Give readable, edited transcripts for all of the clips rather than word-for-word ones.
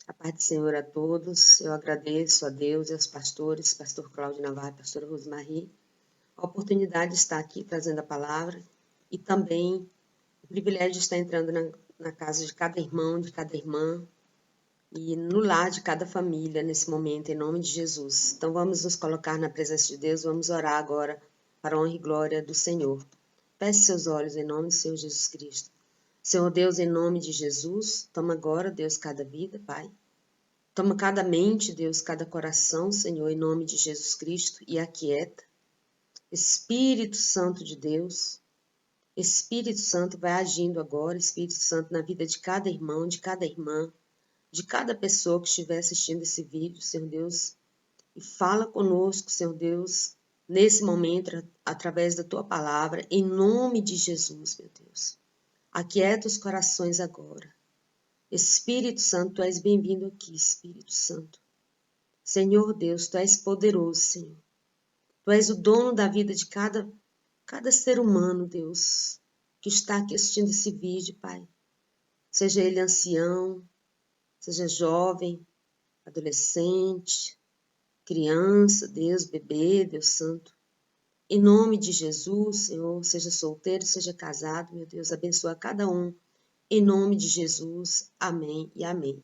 A paz do Senhor a todos. Eu agradeço a Deus e aos pastores, pastor Cláudio Navarro e pastora Rosmarie, a oportunidade de estar aqui trazendo a palavra e também o privilégio de estar entrando na casa de cada irmão, de cada irmã e no lar de cada família nesse momento, em nome de Jesus. Então vamos nos colocar na presença de Deus, vamos orar agora para a honra e glória do Senhor. Feche seus olhos em nome do Senhor Jesus Cristo. Senhor Deus, em nome de Jesus, toma agora, Deus, cada vida, Pai. Toma cada mente, Deus, cada coração, Senhor, em nome de Jesus Cristo, e aquieta. Espírito Santo de Deus, Espírito Santo vai agindo agora, Espírito Santo, na vida de cada irmão, de cada irmã, de cada pessoa que estiver assistindo esse vídeo, Senhor Deus, e fala conosco, Senhor Deus, nesse momento, através da Tua palavra, em nome de Jesus, meu Deus. Aquieta os corações agora. Espírito Santo, Tu és bem-vindo aqui, Espírito Santo. Senhor Deus, Tu és poderoso, Senhor. Tu és o dono da vida de cada ser humano, Deus, que está aqui assistindo esse vídeo, Pai. Seja ele ancião, seja jovem, adolescente, criança, Deus, bebê, Deus Santo. Em nome de Jesus, Senhor, seja solteiro, seja casado, meu Deus, abençoa cada um. Em nome de Jesus, amém e amém.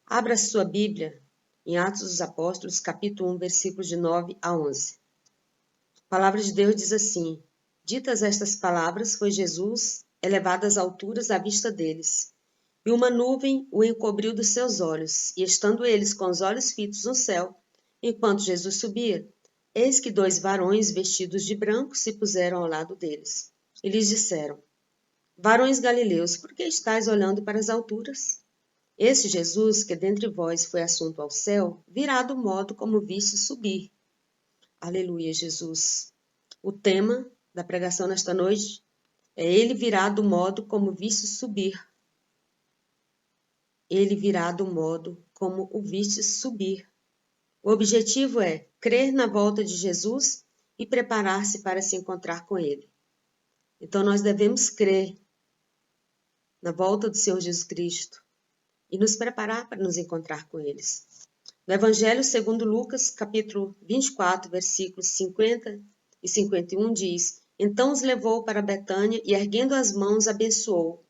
Abra sua Bíblia em Atos dos Apóstolos, capítulo 1, versículos de 9 a 11. A palavra de Deus diz assim: ditas estas palavras, foi Jesus elevado às alturas à vista deles, e uma nuvem o encobriu dos seus olhos, e estando eles com os olhos fitos no céu, enquanto Jesus subia, eis que 2 varões vestidos de branco se puseram ao lado deles, e lhes disseram: varões galileus, por que estáis olhando para as alturas? Esse Jesus, que dentre vós foi assunto ao céu, virá do modo como viste subir. Aleluia, Jesus. O tema da pregação nesta noite é: ele virá do modo como viste subir. Ele virá do modo como o viste subir. O objetivo é crer na volta de Jesus e preparar-se para se encontrar com ele. Então nós devemos crer na volta do Senhor Jesus Cristo e nos preparar para nos encontrar com eles. No Evangelho segundo Lucas, capítulo 24, versículos 50 e 51, diz: então os levou para Betânia e, erguendo as mãos, abençoou.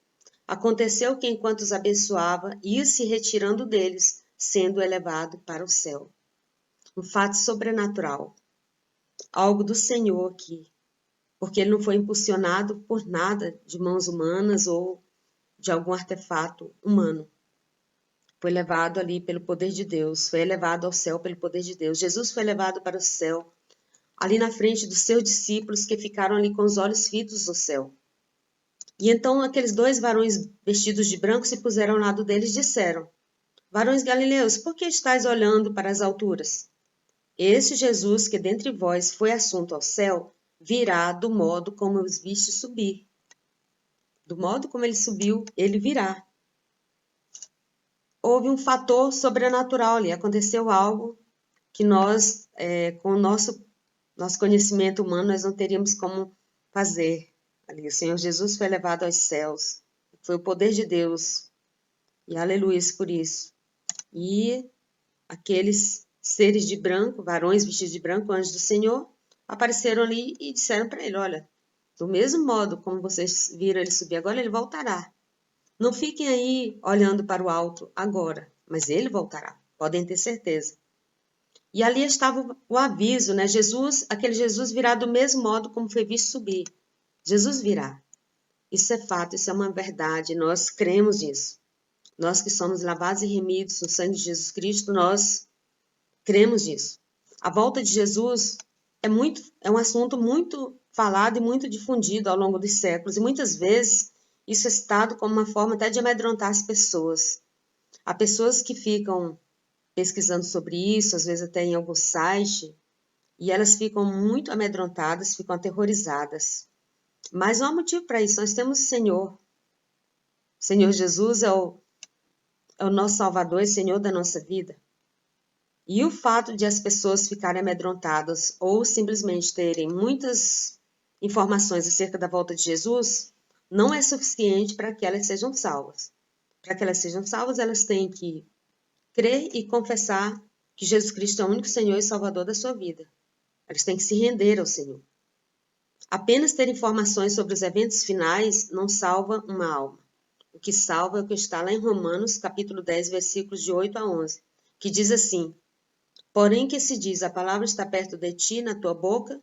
Aconteceu que, enquanto os abençoava, ia se retirando deles, sendo elevado para o céu. Um fato sobrenatural. Algo do Senhor aqui. Porque ele não foi impulsionado por nada de mãos humanas ou de algum artefato humano. Foi levado ali pelo poder de Deus, foi elevado ao céu pelo poder de Deus. Jesus foi levado para o céu, ali na frente dos seus discípulos que ficaram ali com os olhos fitos no céu. E então aqueles 2 varões vestidos de branco se puseram ao lado deles e disseram: varões galileus, por que estáis olhando para as alturas? Esse Jesus que dentre vós foi assunto ao céu, virá do modo como os viste subir. Do modo como ele subiu, ele virá. Houve um fator sobrenatural ali, aconteceu algo que nós, com o nosso conhecimento humano, nós não teríamos como fazer. Ali, o Senhor Jesus foi levado aos céus, foi o poder de Deus, e aleluia por isso. E aqueles seres de branco, varões vestidos de branco, anjos do Senhor, apareceram ali e disseram para ele: olha, do mesmo modo como vocês viram ele subir agora, ele voltará. Não fiquem aí olhando para o alto agora, mas ele voltará, podem ter certeza. E ali estava o aviso, né? Aquele Jesus virá do mesmo modo como foi visto subir. Jesus virá. Isso é fato, isso é uma verdade, nós cremos nisso. Nós que somos lavados e remidos no sangue de Jesus Cristo, nós cremos nisso. A volta de Jesus é um assunto muito falado e muito difundido ao longo dos séculos, e muitas vezes isso é citado como uma forma até de amedrontar as pessoas. Há pessoas que ficam pesquisando sobre isso, às vezes até em algum site, e elas ficam muito amedrontadas, ficam aterrorizadas. Mas não há motivo para isso, nós temos o Senhor. O Senhor Jesus é o nosso Salvador e Senhor da nossa vida. E o fato de as pessoas ficarem amedrontadas ou simplesmente terem muitas informações acerca da volta de Jesus não é suficiente para que elas sejam salvas. Para que elas sejam salvas, elas têm que crer e confessar que Jesus Cristo é o único Senhor e Salvador da sua vida. Elas têm que se render ao Senhor. Apenas ter informações sobre os eventos finais não salva uma alma. O que salva é o que está lá em Romanos, capítulo 10, versículos de 8 a 11, que diz assim: Porém que se diz, a palavra está perto de ti, na tua boca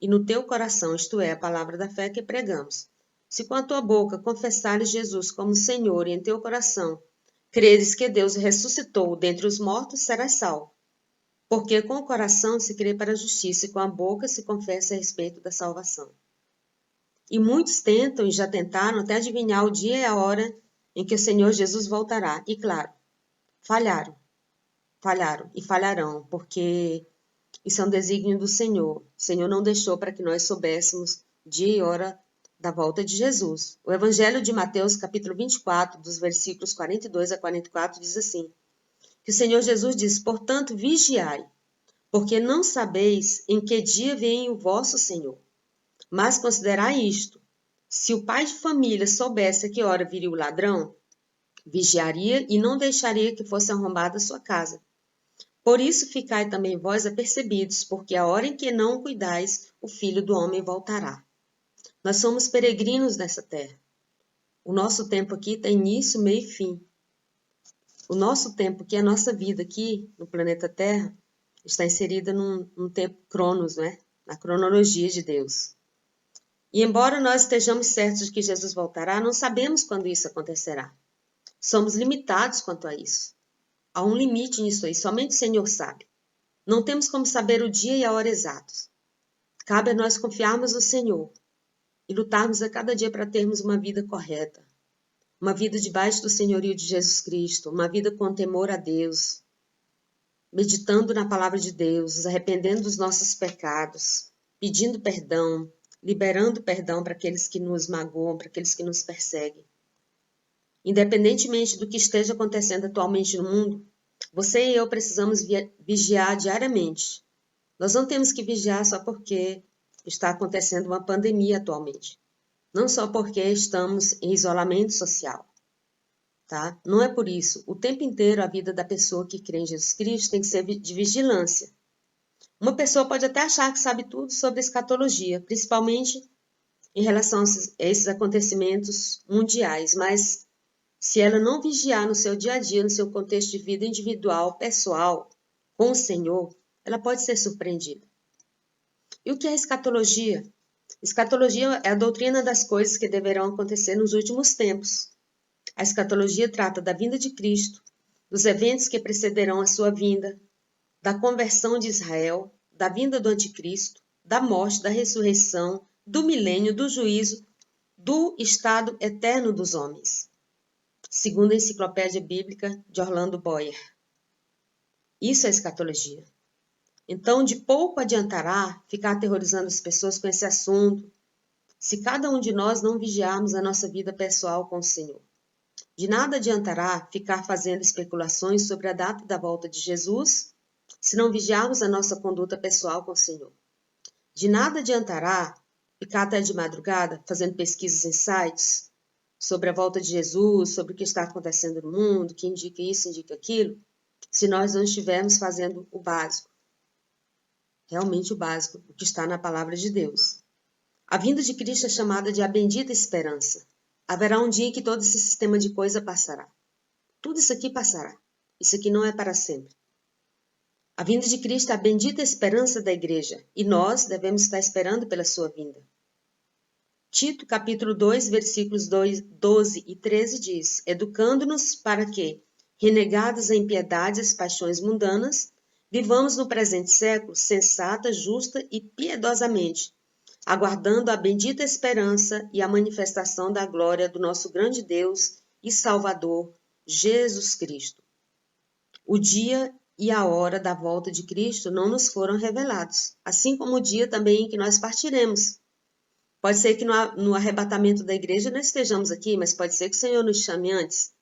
e no teu coração, isto é, a palavra da fé que pregamos. Se com a tua boca confessares Jesus como Senhor e em teu coração creres que Deus ressuscitou dentre os mortos, serás salvo. Porque com o coração se crê para a justiça e com a boca se confessa a respeito da salvação. E muitos tentam e já tentaram até adivinhar o dia e a hora em que o Senhor Jesus voltará. E claro, falharam e falharão, porque isso é um desígnio do Senhor. O Senhor não deixou para que nós soubéssemos dia e hora da volta de Jesus. O Evangelho de Mateus, capítulo 24, dos versículos 42 a 44, diz assim, que o Senhor Jesus diz, portanto, vigiai, porque não sabeis em que dia vem o vosso Senhor. Mas considerai isto, se o pai de família soubesse a que hora viria o ladrão, vigiaria e não deixaria que fosse arrombada a sua casa. Por isso ficai também vós apercebidos, porque a hora em que não cuidais, o Filho do Homem voltará. Nós somos peregrinos nessa terra. O nosso tempo aqui tem início, meio e fim. O nosso tempo, que é a nossa vida aqui no planeta Terra, está inserida num tempo cronos, né? Na cronologia de Deus. E embora nós estejamos certos de que Jesus voltará, não sabemos quando isso acontecerá. Somos limitados quanto a isso. Há um limite nisso aí, somente o Senhor sabe. Não temos como saber o dia e a hora exatos. Cabe a nós confiarmos no Senhor e lutarmos a cada dia para termos uma vida correta. Uma vida debaixo do senhorio de Jesus Cristo, uma vida com temor a Deus, meditando na palavra de Deus, nos arrependendo dos nossos pecados, pedindo perdão, liberando perdão para aqueles que nos magoam, para aqueles que nos perseguem. Independentemente do que esteja acontecendo atualmente no mundo, você e eu precisamos vigiar diariamente. Nós não temos que vigiar só porque está acontecendo uma pandemia atualmente. Não só porque estamos em isolamento social. Tá? Não é por isso. O tempo inteiro a vida da pessoa que crê em Jesus Cristo tem que ser de vigilância. Uma pessoa pode até achar que sabe tudo sobre escatologia, principalmente em relação a esses acontecimentos mundiais, mas se ela não vigiar no seu dia a dia, no seu contexto de vida individual, pessoal, com o Senhor, ela pode ser surpreendida. E o que é escatologia? Escatologia é a doutrina das coisas que deverão acontecer nos últimos tempos. A escatologia trata da vinda de Cristo, dos eventos que precederão a sua vinda, da conversão de Israel, da vinda do anticristo, da morte, da ressurreição, do milênio, do juízo, do estado eterno dos homens. Segundo a Enciclopédia Bíblica de Orlando Boyer. Isso é escatologia. Então, de pouco adiantará ficar aterrorizando as pessoas com esse assunto, se cada um de nós não vigiarmos a nossa vida pessoal com o Senhor. De nada adiantará ficar fazendo especulações sobre a data da volta de Jesus, se não vigiarmos a nossa conduta pessoal com o Senhor. De nada adiantará ficar até de madrugada fazendo pesquisas em sites sobre a volta de Jesus, sobre o que está acontecendo no mundo, que indica isso, indica aquilo, se nós não estivermos fazendo o básico. Realmente o básico, o que está na palavra de Deus. A vinda de Cristo é chamada de a bendita esperança. Haverá um dia em que todo esse sistema de coisa passará. Tudo isso aqui passará. Isso aqui não é para sempre. A vinda de Cristo é a bendita esperança da igreja, e nós devemos estar esperando pela sua vinda. Tito, capítulo 2, versículos 12 e 13 diz, educando-nos para que, renegados a impiedade e as paixões mundanas, vivamos no presente século sensata, justa e piedosamente, aguardando a bendita esperança e a manifestação da glória do nosso grande Deus e Salvador, Jesus Cristo. O dia e a hora da volta de Cristo não nos foram revelados, assim como o dia também em que nós partiremos. Pode ser que no arrebatamento da igreja não estejamos aqui, mas pode ser que o Senhor nos chame antes.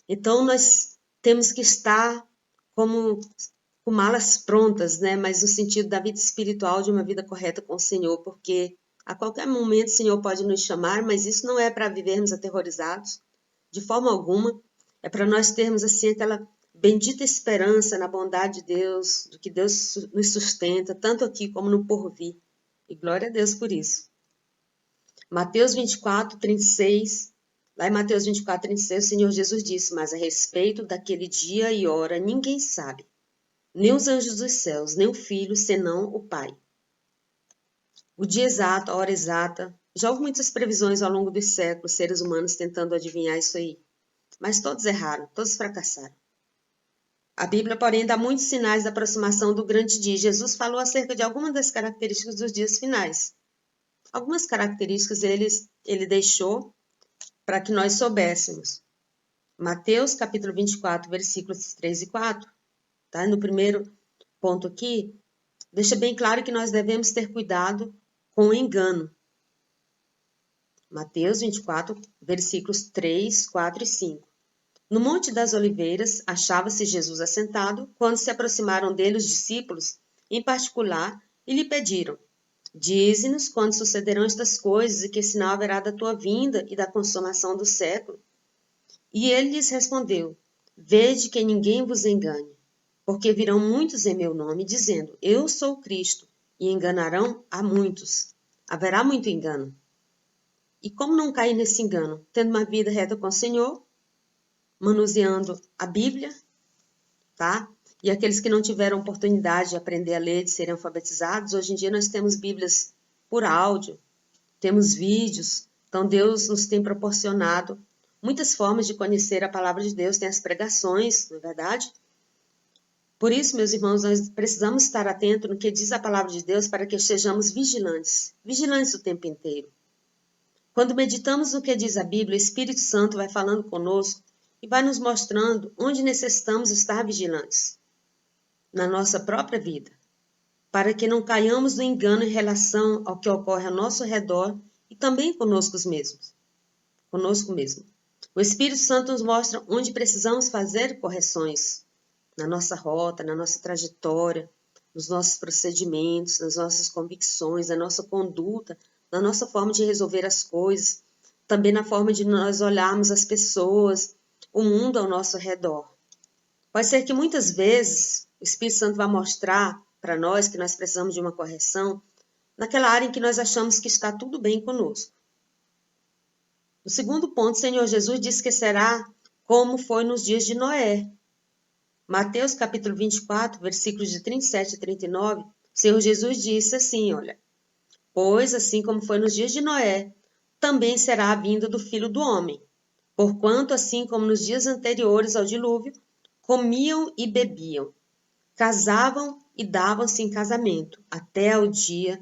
Então, nós temos que estar como com malas prontas, né? Mas no sentido da vida espiritual, de uma vida correta com o Senhor, porque a qualquer momento o Senhor pode nos chamar, mas isso não é para vivermos aterrorizados, de forma alguma. É para nós termos, assim, aquela bendita esperança na bondade de Deus, do que Deus nos sustenta, tanto aqui como no porvir. E glória a Deus por isso. Mateus 24, 36, lá em Mateus 24, 36, o Senhor Jesus disse, mas a respeito daquele dia e hora ninguém sabe, nem os anjos dos céus, nem o Filho, senão o Pai. O dia exato, a hora exata, já houve muitas previsões ao longo dos séculos, seres humanos tentando adivinhar isso aí. Mas todos erraram, todos fracassaram. A Bíblia, porém, dá muitos sinais da aproximação do grande dia. Jesus falou acerca de algumas das características dos dias finais. Algumas características ele deixou para que nós soubéssemos. Mateus, capítulo 24, versículos 3 e 4. Tá? No primeiro ponto aqui, deixa bem claro que nós devemos ter cuidado com o engano. Mateus 24, versículos 3, 4 e 5. No Monte das Oliveiras, achava-se Jesus assentado, quando se aproximaram dele os discípulos, em particular, e lhe pediram, dize-nos quando sucederão estas coisas e que sinal haverá da tua vinda e da consumação do século. E ele lhes respondeu, vede que ninguém vos engane, porque virão muitos em meu nome, dizendo, eu sou o Cristo, e enganarão a muitos. Haverá muito engano. E como não cair nesse engano? Tendo uma vida reta com o Senhor, manuseando a Bíblia, tá? E aqueles que não tiveram oportunidade de aprender a ler, de serem alfabetizados, hoje em dia nós temos Bíblias por áudio, temos vídeos, então Deus nos tem proporcionado muitas formas de conhecer a palavra de Deus, tem as pregações, não é verdade? Por isso, meus irmãos, nós precisamos estar atentos no que diz a palavra de Deus para que sejamos vigilantes, vigilantes o tempo inteiro. Quando meditamos no que diz a Bíblia, o Espírito Santo vai falando conosco e vai nos mostrando onde necessitamos estar vigilantes na nossa própria vida, para que não caiamos no engano em relação ao que ocorre ao nosso redor e também conosco mesmo. O Espírito Santo nos mostra onde precisamos fazer correções na nossa rota, na nossa trajetória, nos nossos procedimentos, nas nossas convicções, na nossa conduta, na nossa forma de resolver as coisas, também na forma de nós olharmos as pessoas, o mundo ao nosso redor. Pode ser que muitas vezes o Espírito Santo vai mostrar para nós que nós precisamos de uma correção naquela área em que nós achamos que está tudo bem conosco. No segundo ponto, o Senhor Jesus disse que será como foi nos dias de Noé. Mateus capítulo 24, versículos de 37 a 39, o Senhor Jesus disse assim, olha, pois assim como foi nos dias de Noé, também será a vinda do Filho do Homem. Porquanto, assim como nos dias anteriores ao dilúvio, comiam e bebiam, casavam e davam-se em casamento, até o dia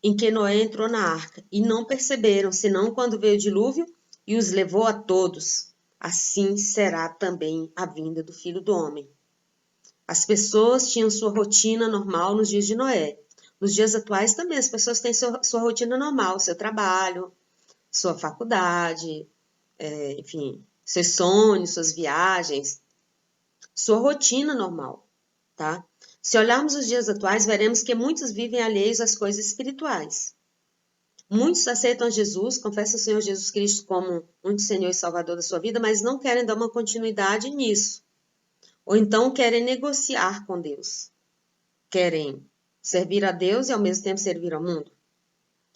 em que Noé entrou na arca, e não perceberam, senão quando veio o dilúvio e os levou a todos. Assim será também a vinda do Filho do Homem. As pessoas tinham sua rotina normal nos dias de Noé. Nos dias atuais também as pessoas têm sua rotina normal, seu trabalho, sua faculdade, enfim, seus sonhos, suas viagens, sua rotina normal, tá? Se olharmos os dias atuais, veremos que muitos vivem alheios às coisas espirituais. Muitos aceitam Jesus, confessam o Senhor Jesus Cristo como único Senhor e Salvador da sua vida, mas não querem dar uma continuidade nisso. Ou então querem negociar com Deus. Querem servir a Deus e ao mesmo tempo servir ao mundo.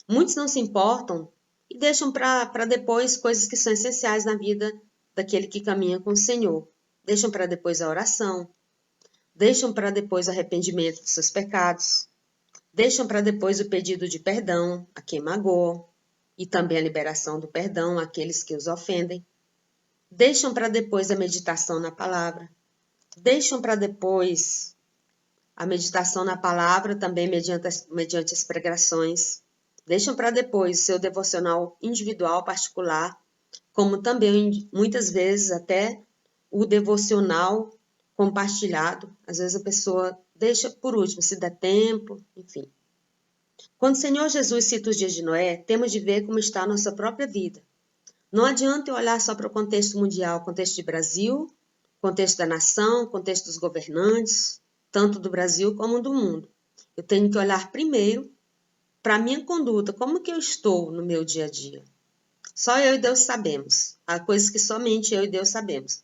Muitos não se importam e deixam para depois coisas que são essenciais na vida daquele que caminha com o Senhor. Deixam para depois a oração. Deixam para depois o arrependimento dos seus pecados. Deixam para depois o pedido de perdão a quem magoou e também a liberação do perdão àqueles que os ofendem. Deixam para depois a meditação na palavra. Deixam para depois a meditação na palavra, também mediante as pregações. Deixam para depois o seu devocional individual, particular, como também, muitas vezes, até o devocional compartilhado. Às vezes a pessoa deixa por último, se der tempo, enfim. Quando o Senhor Jesus cita os dias de Noé, temos de ver como está a nossa própria vida. Não adianta eu olhar só para o contexto mundial, contexto de Brasil, contexto da nação, contexto dos governantes, tanto do Brasil como do mundo. Eu tenho que olhar primeiro para a minha conduta, como que eu estou no meu dia a dia. Só eu e Deus sabemos. Há coisas que somente eu e Deus sabemos.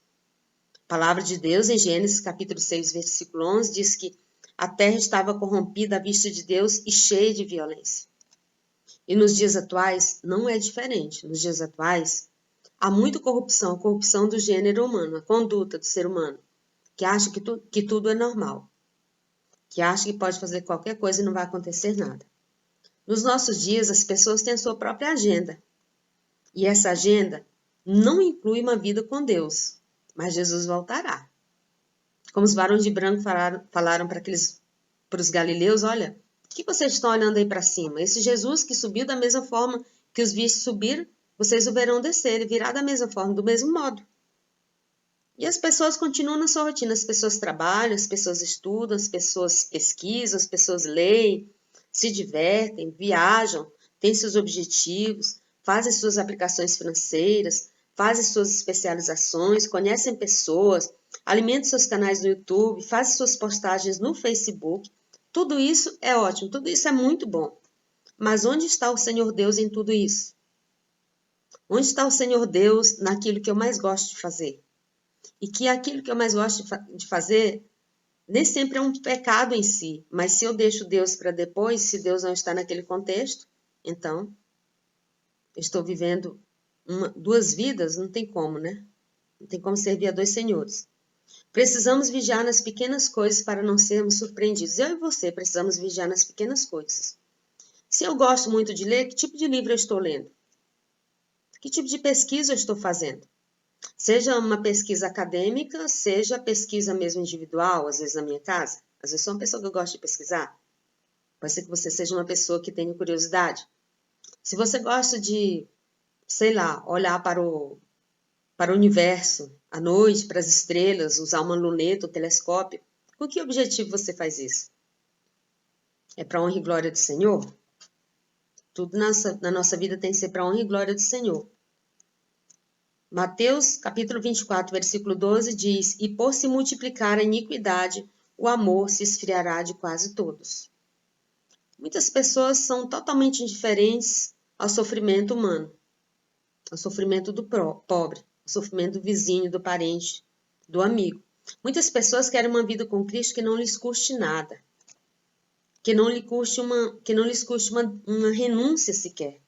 A palavra de Deus, em Gênesis capítulo 6, versículo 11, diz que a terra estava corrompida à vista de Deus e cheia de violência. E nos dias atuais, não é diferente. Nos dias atuais, há muita corrupção, a corrupção do gênero humano, a conduta do ser humano, que acha que tudo é normal, que acha que pode fazer qualquer coisa e não vai acontecer nada. Nos nossos dias, as pessoas têm a sua própria agenda. E essa agenda não inclui uma vida com Deus, mas Jesus voltará. Como os varões de branco falaram para os galileus, olha, o que vocês estão olhando aí para cima? Esse Jesus que subiu da mesma forma que os viste subir, vocês o verão descer e virá da mesma forma, do mesmo modo. E as pessoas continuam na sua rotina, as pessoas trabalham, as pessoas estudam, as pessoas pesquisam, as pessoas leem, se divertem, viajam, têm seus objetivos, fazem suas aplicações financeiras, fazem suas especializações, conhecem pessoas, alimentam seus canais no YouTube, fazem suas postagens no Facebook. Tudo isso é ótimo, tudo isso é muito bom. Mas onde está o Senhor Deus em tudo isso? Onde está o Senhor Deus naquilo que eu mais gosto de fazer? E que aquilo que eu mais gosto de fazer nem sempre é um pecado em si, mas se eu deixo Deus para depois, se Deus não está naquele contexto, então eu estou vivendo duas vidas, não tem como, né? Não tem como servir a dois senhores. Precisamos vigiar nas pequenas coisas para não sermos surpreendidos. Eu e você precisamos vigiar nas pequenas coisas. Se eu gosto muito de ler, que tipo de livro eu estou lendo? Que tipo de pesquisa eu estou fazendo? Seja uma pesquisa acadêmica, seja pesquisa mesmo individual, às vezes na minha casa. Às vezes sou uma pessoa que eu gosto de pesquisar. Pode ser que você seja uma pessoa que tenha curiosidade. Se você gosta de, sei lá, olhar para o universo à noite, para as estrelas, usar uma luneta, um telescópio, com que objetivo você faz isso? É para a honra e glória do Senhor? Tudo na nossa vida tem que ser para a honra e glória do Senhor. Mateus, capítulo 24, versículo 12, diz: E por se multiplicar a iniquidade, o amor se esfriará de quase todos. Muitas pessoas são totalmente indiferentes ao sofrimento humano, ao sofrimento do pobre, ao sofrimento do vizinho, do parente, do amigo. Muitas pessoas querem uma vida com Cristo que não lhes custe nada, que não lhes custe uma renúncia sequer.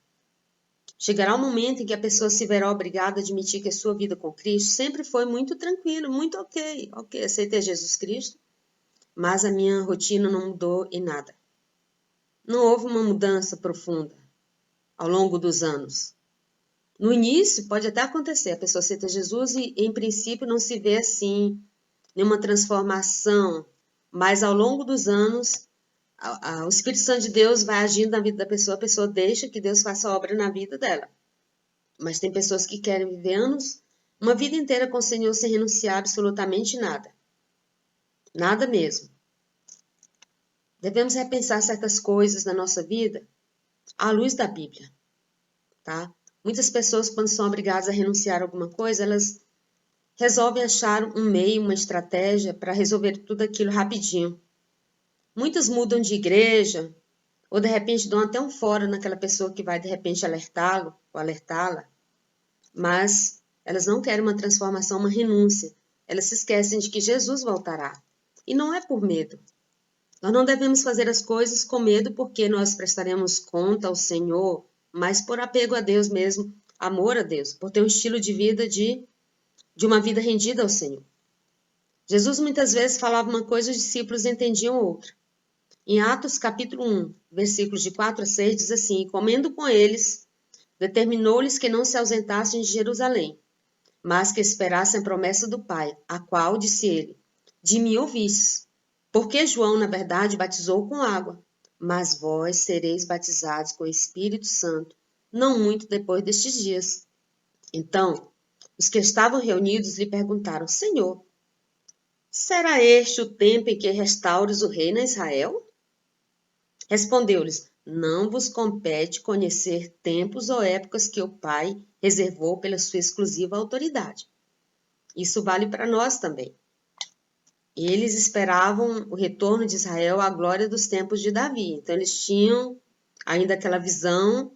Chegará um momento em que a pessoa se verá obrigada a admitir que a sua vida com Cristo sempre foi muito tranquila, muito ok, aceitei Jesus Cristo, mas a minha rotina não mudou em nada. Não houve uma mudança profunda ao longo dos anos. No início pode até acontecer, a pessoa aceita Jesus e em princípio não se vê assim, nenhuma transformação, mas ao longo dos anos o Espírito Santo de Deus vai agindo na vida da pessoa, a pessoa deixa que Deus faça obra na vida dela. Mas tem pessoas que querem viver anos, uma vida inteira com o Senhor sem renunciar absolutamente nada. Nada mesmo. Devemos repensar certas coisas na nossa vida à luz da Bíblia, tá? Muitas pessoas, quando são obrigadas a renunciar a alguma coisa, elas resolvem achar um meio, uma estratégia para resolver tudo aquilo rapidinho. Muitas mudam de igreja, ou de repente dão até um fora naquela pessoa que vai de repente alertá-lo ou alertá-la, mas elas não querem uma transformação, uma renúncia. Elas se esquecem de que Jesus voltará. E não é por medo. Nós não devemos fazer as coisas com medo porque nós prestaremos conta ao Senhor, mas por apego a Deus mesmo, amor a Deus, por ter um estilo de vida de uma vida rendida ao Senhor. Jesus muitas vezes falava uma coisa e os discípulos entendiam outra. Em Atos capítulo 1, versículos de 4 a 6, diz assim: E comendo com eles, determinou-lhes que não se ausentassem de Jerusalém, mas que esperassem a promessa do Pai, a qual, disse ele, de mim ouvistes. Porque João, na verdade, batizou com água, mas vós sereis batizados com o Espírito Santo, não muito depois destes dias. Então, os que estavam reunidos lhe perguntaram: Senhor, será este o tempo em que restaures o reino a Israel? Respondeu-lhes: Não vos compete conhecer tempos ou épocas que o Pai reservou pela sua exclusiva autoridade. Isso vale para nós também. Eles esperavam o retorno de Israel à glória dos tempos de Davi. Então, eles tinham ainda aquela visão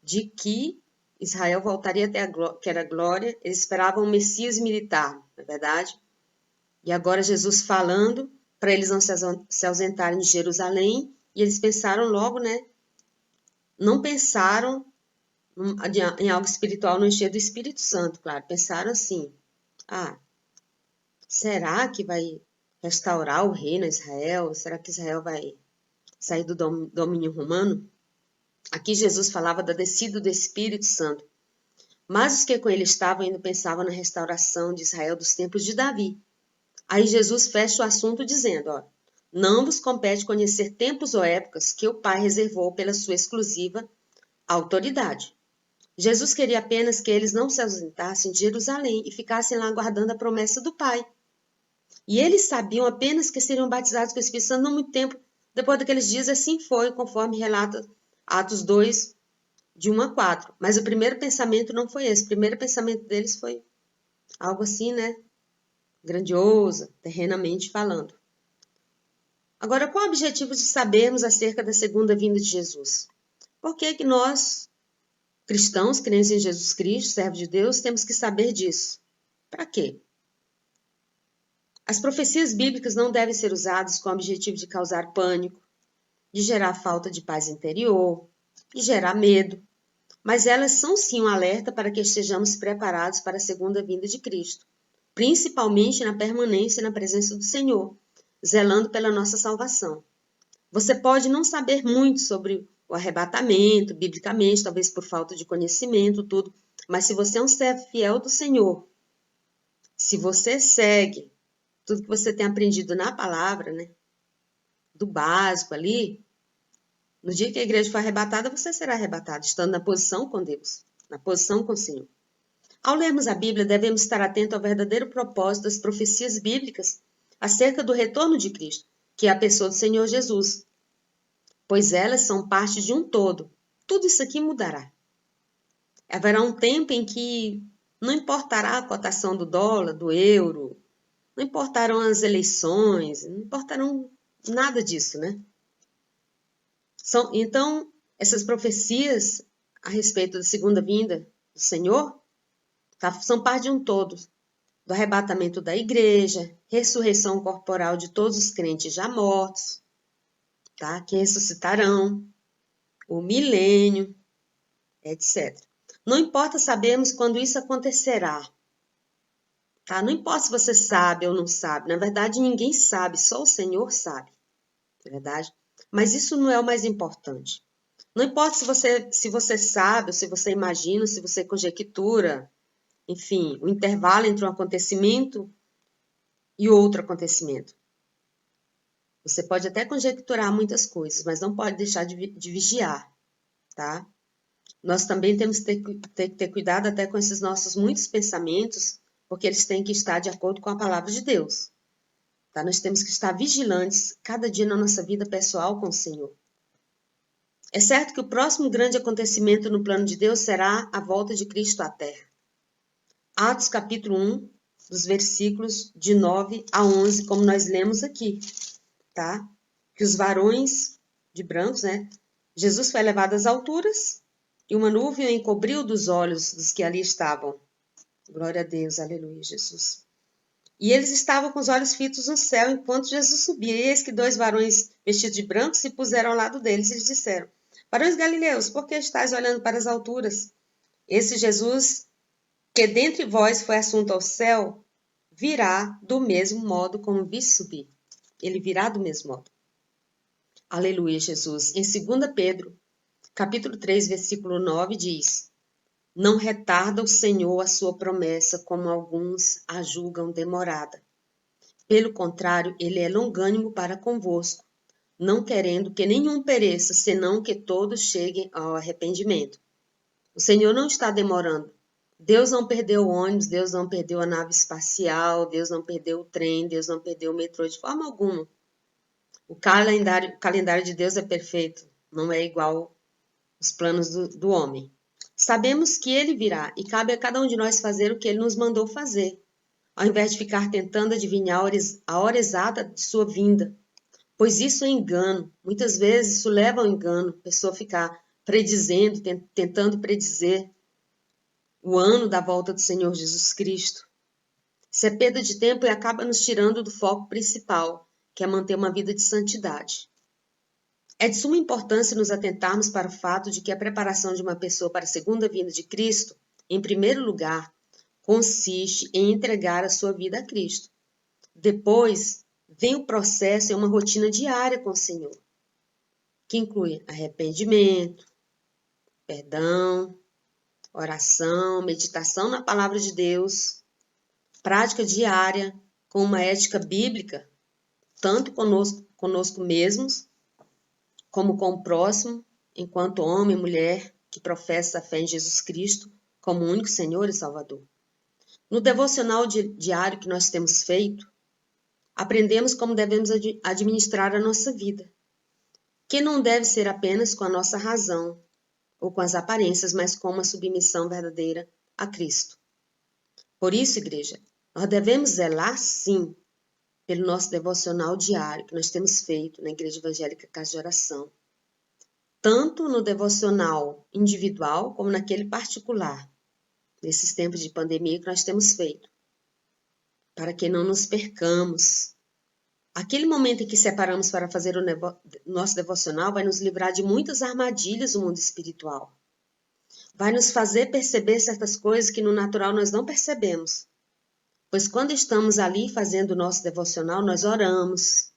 de que Israel voltaria até que era a glória. Eles esperavam um Messias militar, não é verdade? E agora Jesus falando para eles não se ausentarem de Jerusalém, e eles pensaram logo, né? Não pensaram em algo espiritual no encher do Espírito Santo, claro. Pensaram assim, será que vai restaurar o reino a Israel? Será que Israel vai sair do domínio romano? Aqui Jesus falava da descida do Espírito Santo. Mas os que com ele estavam ainda pensavam na restauração de Israel dos tempos de Davi. Aí Jesus fecha o assunto dizendo, não vos compete conhecer tempos ou épocas que o Pai reservou pela sua exclusiva autoridade. Jesus queria apenas que eles não se ausentassem de Jerusalém e ficassem lá aguardando a promessa do Pai. E eles sabiam apenas que seriam batizados com o Espírito Santo não muito tempo depois daqueles dias. Assim foi, conforme relata Atos 2, de 1 a 4. Mas o primeiro pensamento não foi esse. O primeiro pensamento deles foi algo assim, né? Grandioso, terrenamente falando. Agora, qual o objetivo de sabermos acerca da segunda vinda de Jesus? Por que nós, cristãos, crentes em Jesus Cristo, servos de Deus, temos que saber disso? Para quê? As profecias bíblicas não devem ser usadas com o objetivo de causar pânico, de gerar falta de paz interior, de gerar medo, mas elas são sim um alerta para que estejamos preparados para a segunda vinda de Cristo, principalmente na permanência na presença do Senhor, zelando pela nossa salvação. Você pode não saber muito sobre o arrebatamento, biblicamente, talvez por falta de conhecimento, tudo, mas se você é um servo fiel do Senhor, se você segue tudo que você tem aprendido na palavra, né, do básico ali, no dia que a igreja for arrebatada, você será arrebatado, estando na posição com Deus, na posição com o Senhor. Ao lermos a Bíblia, devemos estar atentos ao verdadeiro propósito das profecias bíblicas acerca do retorno de Cristo, que é a pessoa do Senhor Jesus, pois elas são parte de um todo. Tudo isso aqui mudará. Haverá um tempo em que não importará a cotação do dólar, do euro, não importarão as eleições, não importarão nada disso, né? Então, essas profecias a respeito da segunda vinda do Senhor são parte de um todo. Do arrebatamento da igreja, ressurreição corporal de todos os crentes já mortos, tá? Que ressuscitarão, o milênio, etc. Não importa sabermos quando isso acontecerá, tá? Não importa se você sabe ou não sabe, na verdade ninguém sabe, só o Senhor sabe, na verdade? Mas isso não é o mais importante. Não importa se você sabe, ou se você imagina, se você conjectura, enfim, o intervalo entre um acontecimento e outro acontecimento. Você pode até conjecturar muitas coisas, mas não pode deixar de vigiar, tá? Nós também temos que ter cuidado até com esses nossos muitos pensamentos, porque eles têm que estar de acordo com a palavra de Deus, tá? Nós temos que estar vigilantes cada dia na nossa vida pessoal com o Senhor. É certo que o próximo grande acontecimento no plano de Deus será a volta de Cristo à Terra. Atos capítulo 1, dos versículos de 9 a 11, como nós lemos aqui, tá? Que os varões de brancos, né? Jesus foi levado às alturas e uma nuvem o encobriu dos olhos dos que ali estavam. Glória a Deus, aleluia, Jesus. E eles estavam com os olhos fitos no céu enquanto Jesus subia. E eis que 2 varões vestidos de branco se puseram ao lado deles e lhes disseram: Varões galileus, por que estáis olhando para as alturas? Esse Jesus, que dentre vós foi assunto ao céu, virá do mesmo modo como vi subir. Ele virá do mesmo modo. Aleluia, Jesus. Em 2 Pedro, capítulo 3, versículo 9, diz: Não retarda o Senhor a sua promessa, como alguns a julgam demorada. Pelo contrário, ele é longânimo para convosco, não querendo que nenhum pereça, senão que todos cheguem ao arrependimento. O Senhor não está demorando. Deus não perdeu o ônibus, Deus não perdeu a nave espacial, Deus não perdeu o trem, Deus não perdeu o metrô de forma alguma. O calendário de Deus é perfeito, não é igual aos planos do homem. Sabemos que ele virá e cabe a cada um de nós fazer o que ele nos mandou fazer, ao invés de ficar tentando adivinhar a hora exata de sua vinda, pois isso é engano. Muitas vezes isso leva ao engano, a pessoa ficar predizendo, tentando predizer o ano da volta do Senhor Jesus Cristo. Isso é perda de tempo e acaba nos tirando do foco principal, que é manter uma vida de santidade. É de suma importância nos atentarmos para o fato de que a preparação de uma pessoa para a segunda vinda de Cristo, em primeiro lugar, consiste em entregar a sua vida a Cristo. Depois, vem o processo em uma rotina diária com o Senhor, que inclui arrependimento, perdão, oração, meditação na palavra de Deus, prática diária com uma ética bíblica, tanto conosco mesmos, como com o próximo, enquanto homem e mulher que professa a fé em Jesus Cristo como único Senhor e Salvador. No devocional diário que nós temos feito, aprendemos como devemos administrar a nossa vida, que não deve ser apenas com a nossa razão ou com as aparências, mas com uma submissão verdadeira a Cristo. Por isso, igreja, nós devemos zelar, sim, pelo nosso devocional diário que nós temos feito na Igreja Evangélica Casa de Oração, tanto no devocional individual como naquele particular, nesses tempos de pandemia que nós temos feito, para que não nos percamos. Aquele momento em que separamos para fazer o nosso devocional vai nos livrar de muitas armadilhas do mundo espiritual. Vai nos fazer perceber certas coisas que no natural nós não percebemos. Pois quando estamos ali fazendo o nosso devocional, nós oramos,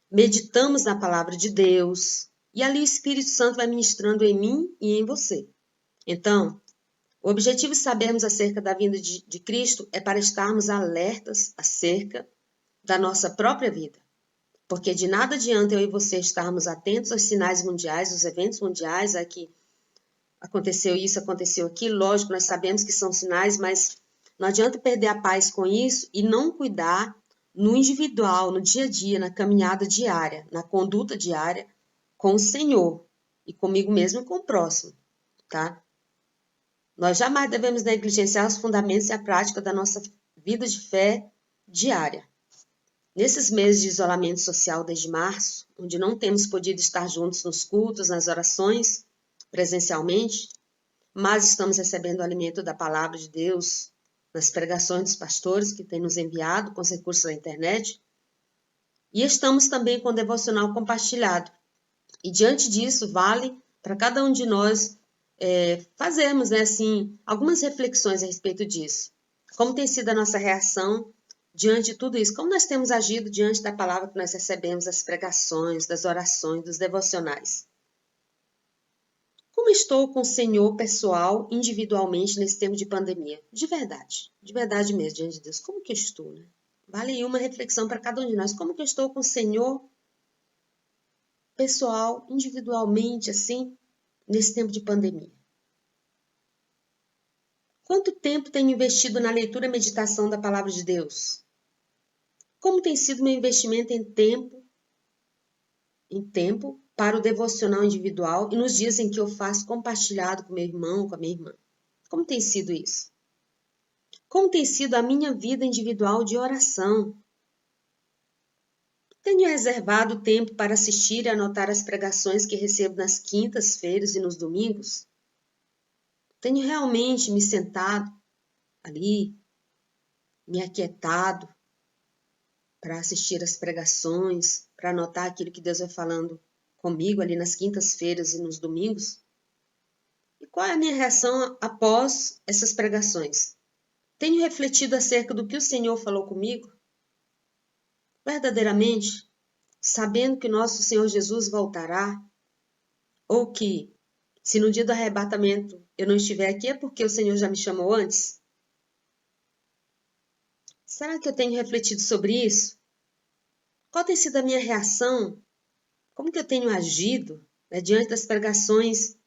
meditamos na palavra de Deus, e ali o Espírito Santo vai ministrando em mim e em você. Então, o objetivo de sabermos acerca da vinda de Cristo é para estarmos alertas acerca da nossa própria vida. Porque de nada adianta eu e você estarmos atentos aos sinais mundiais, aos eventos mundiais, aqui aconteceu isso, aconteceu aquilo. Lógico, nós sabemos que são sinais, mas não adianta perder a paz com isso e não cuidar no individual, no dia a dia, na caminhada diária, na conduta diária com o Senhor e comigo mesmo e com o próximo, tá? Nós jamais devemos negligenciar os fundamentos e a prática da nossa vida de fé diária. Nesses meses de isolamento social desde março, onde não temos podido estar juntos nos cultos, nas orações, presencialmente, mas estamos recebendo o alimento da palavra de Deus nas pregações dos pastores que têm nos enviado com os recursos da internet, e estamos também com o devocional compartilhado. E diante disso, vale para cada um de nós fazermos, algumas reflexões a respeito disso. Como tem sido a nossa reação diante de tudo isso? Como nós temos agido diante da palavra que nós recebemos, das pregações, das orações, dos devocionais? Como estou com o Senhor pessoal, individualmente, nesse tempo de pandemia? De verdade mesmo, diante de Deus. Como que eu estou, né? Vale aí uma reflexão para cada um de nós. Como que eu estou com o Senhor pessoal, individualmente, assim, nesse tempo de pandemia? Quanto tempo tenho investido na leitura e meditação da palavra de Deus? Como tem sido meu investimento em tempo para o devocional individual e nos dias em que eu faço compartilhado com meu irmão, com a minha irmã? Como tem sido isso? Como tem sido a minha vida individual de oração? Tenho reservado tempo para assistir e anotar as pregações que recebo nas quintas-feiras e nos domingos? Tenho realmente me sentado ali, me aquietado para assistir as pregações, para anotar aquilo que Deus vai falando comigo ali nas quintas-feiras e nos domingos? E qual é a minha reação após essas pregações? Tenho refletido acerca do que o Senhor falou comigo? Verdadeiramente, sabendo que nosso Senhor Jesus voltará, ou que, se no dia do arrebatamento eu não estiver aqui, é porque o Senhor já me chamou antes? Será que eu tenho refletido sobre isso? Qual tem sido a minha reação? Como que eu tenho agido diante das pregações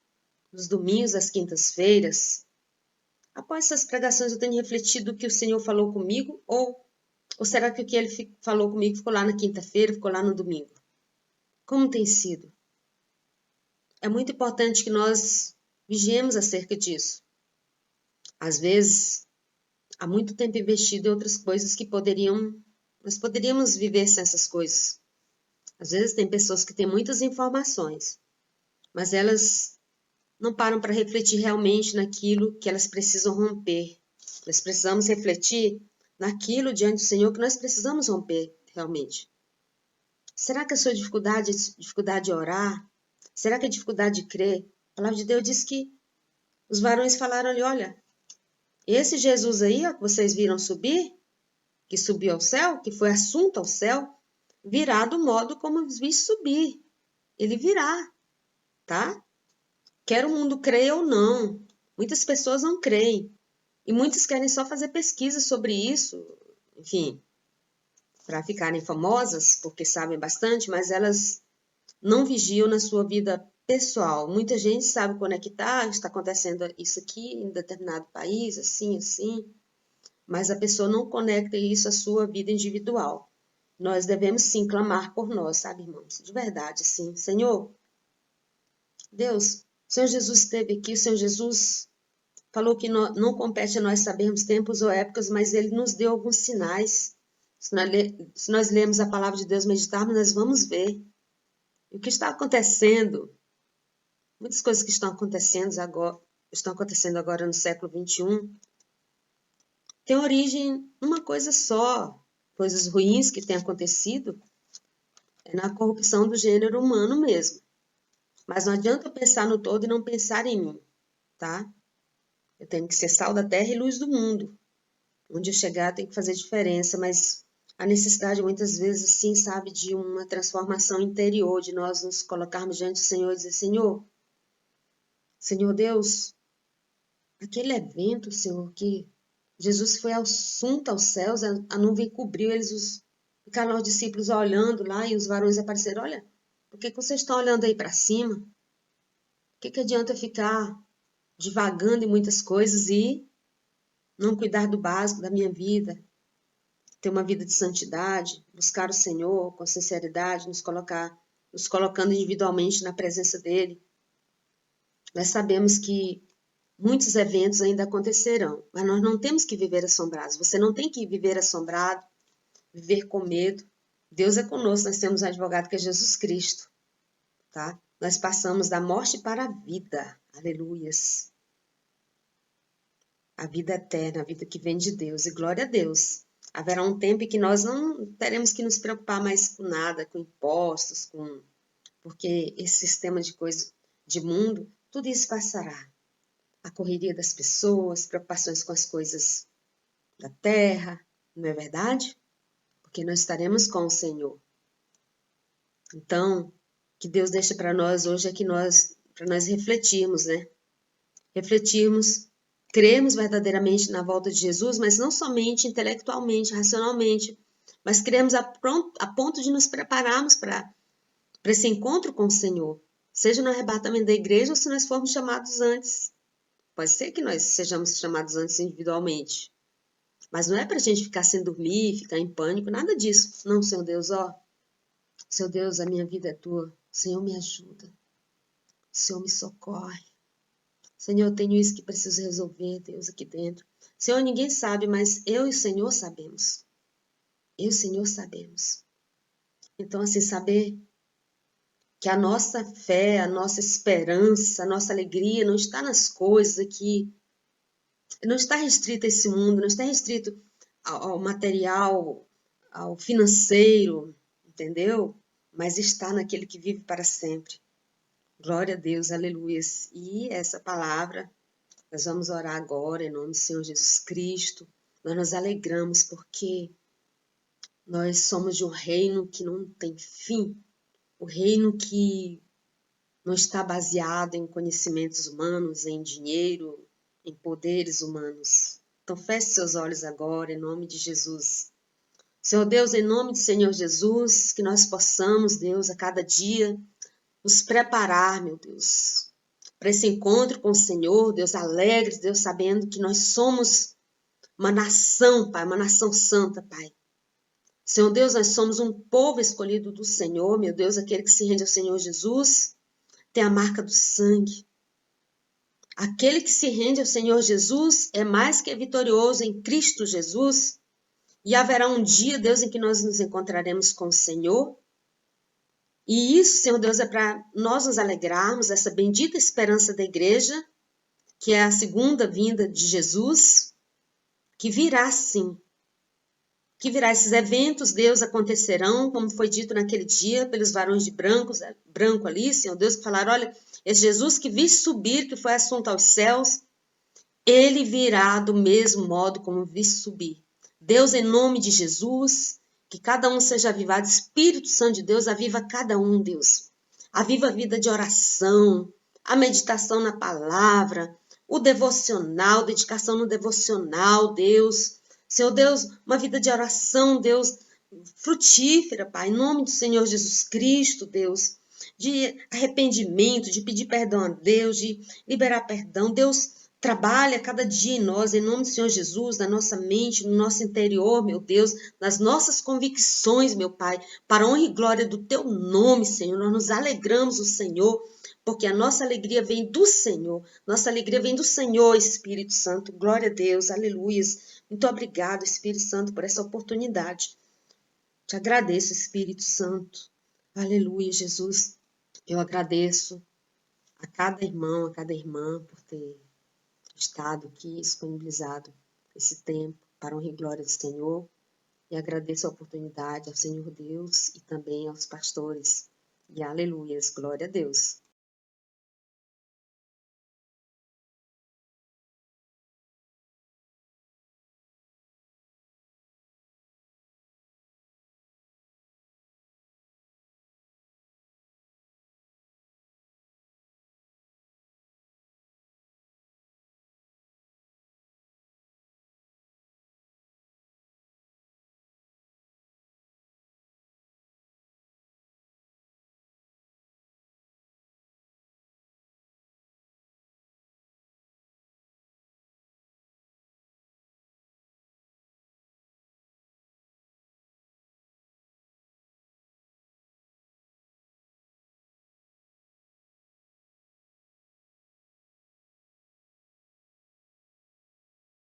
dos domingos, das quintas-feiras? Após essas pregações eu tenho refletido o que o Senhor falou comigo? Ou será que o que Ele falou comigo ficou lá na quinta-feira, ficou lá no domingo? Como tem sido? É muito importante que nós vigiemos acerca disso. Às vezes, há muito tempo investido em outras coisas que nós poderíamos viver sem essas coisas. Às vezes tem pessoas que têm muitas informações, mas elas não param para refletir realmente naquilo que elas precisam romper. Nós precisamos refletir naquilo diante do Senhor que nós precisamos romper realmente. Será que a sua dificuldade é dificuldade de orar? Será que é dificuldade de crer? A palavra de Deus diz que os varões falaram ali, olha, esse Jesus aí, ó, que vocês viram subir, que subiu ao céu, que foi assunto ao céu, virá do modo como os vi subir. Ele virá, tá? Quer o mundo creia ou não. Muitas pessoas não creem. E muitos querem só fazer pesquisa sobre isso, enfim, para ficarem famosas, porque sabem bastante, mas elas não vigiam na sua vida pessoal. Muita gente sabe quando é que está acontecendo isso aqui em determinado país, assim, mas a pessoa não conecta isso à sua vida individual. Nós devemos sim clamar por nós, sabe, irmãos? De verdade, sim. Senhor, Deus, o Senhor Jesus esteve aqui, o Senhor Jesus falou que não compete a nós sabermos tempos ou épocas, mas Ele nos deu alguns sinais. Se nós lermos a palavra de Deus, meditarmos, nós vamos ver o que está acontecendo. Muitas coisas que estão acontecendo agora no século XXI, tem origem numa coisa só. Coisas ruins que têm acontecido é na corrupção do gênero humano mesmo. Mas não adianta eu pensar no todo e não pensar em mim, tá? Eu tenho que ser sal da terra e luz do mundo. Onde eu chegar tem que fazer diferença, mas a necessidade muitas vezes, sim, sabe, de uma transformação interior, de nós nos colocarmos diante do Senhor e dizer, Senhor Deus, aquele evento, Senhor, que Jesus foi assunto aos céus, a nuvem cobriu eles, ficaram os discípulos olhando lá e os varões apareceram, olha, por que vocês estão olhando aí para cima? O que adianta ficar divagando em muitas coisas e não cuidar do básico da minha vida? Ter uma vida de santidade, buscar o Senhor com sinceridade, nos colocando individualmente na presença dEle. Nós sabemos que muitos eventos ainda acontecerão, mas nós não temos que viver assombrados. Você não tem que viver assombrado, viver com medo. Deus é conosco, nós temos um advogado que é Jesus Cristo, tá? Nós passamos da morte para a vida, aleluias. A vida eterna, a vida que vem de Deus, e glória a Deus. Haverá um tempo em que nós não teremos que nos preocupar mais com nada, com impostos, porque esse sistema de coisas de mundo, tudo isso passará. A correria das pessoas, preocupações com as coisas da terra, não é verdade? Porque nós estaremos com o Senhor. Então, o que Deus deixa para nós hoje é que para nós refletirmos, né? Refletirmos, cremos verdadeiramente na volta de Jesus, mas não somente intelectualmente, racionalmente, mas cremos a ponto de nos prepararmos para esse encontro com o Senhor, seja no arrebatamento da igreja ou se nós formos chamados antes. Pode ser que nós sejamos chamados antes individualmente, mas não é para a gente ficar sem dormir, ficar em pânico, nada disso. Não, Senhor Deus, Senhor Deus, a minha vida é tua, Senhor me ajuda, Senhor me socorre. Senhor, eu tenho isso que preciso resolver, Deus, aqui dentro. Senhor, ninguém sabe, mas eu e o Senhor sabemos. Eu e o Senhor sabemos. Então, assim, saber que a nossa fé, a nossa esperança, a nossa alegria não está nas coisas aqui, não está restrita a esse mundo, não está restrito ao material, ao financeiro, entendeu? Mas está naquele que vive para sempre. Glória a Deus, aleluia. E essa palavra, nós vamos orar agora em nome do Senhor Jesus Cristo. Nós nos alegramos porque nós somos de um reino que não tem fim. O reino que não está baseado em conhecimentos humanos, em dinheiro, em poderes humanos. Então feche seus olhos agora em nome de Jesus. Senhor Deus, em nome do Senhor Jesus, que nós possamos, Deus, a cada dia nos preparar, meu Deus, para esse encontro com o Senhor, Deus, alegres, Deus, sabendo que nós somos uma nação, Pai, uma nação santa, Pai. Senhor Deus, nós somos um povo escolhido do Senhor, meu Deus, aquele que se rende ao Senhor Jesus, tem a marca do sangue. Aquele que se rende ao Senhor Jesus é mais que vitorioso em Cristo Jesus, e haverá um dia, Deus, em que nós nos encontraremos com o Senhor. E isso, Senhor Deus, é para nós nos alegrarmos, essa bendita esperança da igreja, que é a segunda vinda de Jesus, que virá sim. que virá. Esses eventos, Deus, acontecerão, como foi dito naquele dia, pelos varões de branco ali, Senhor Deus, que falaram, olha, esse Jesus que viste subir, que foi assunto aos céus, ele virá do mesmo modo como viste subir. Deus, em nome de Jesus, que cada um seja avivado. Espírito Santo de Deus, aviva cada um, Deus. Aviva a vida de oração, a meditação na palavra, o devocional, dedicação no devocional, Deus. Senhor Deus, uma vida de oração, Deus, frutífera, Pai, em nome do Senhor Jesus Cristo, Deus, de arrependimento, de pedir perdão a Deus, de liberar perdão. Deus, trabalha cada dia em nós, em nome do Senhor Jesus, na nossa mente, no nosso interior, meu Deus, nas nossas convicções, meu Pai, para a honra e glória do Teu nome, Senhor. Nós nos alegramos, o Senhor, porque a nossa alegria vem do Senhor. Nossa alegria vem do Senhor, Espírito Santo. Glória a Deus, aleluias. Muito obrigado, Espírito Santo, por essa oportunidade. Te agradeço, Espírito Santo. Aleluia, Jesus. Eu agradeço a cada irmão, a cada irmã por ter estado aqui, disponibilizado esse tempo para a honra e glória do Senhor. E agradeço a oportunidade ao Senhor Deus e também aos pastores. E aleluias, glória a Deus.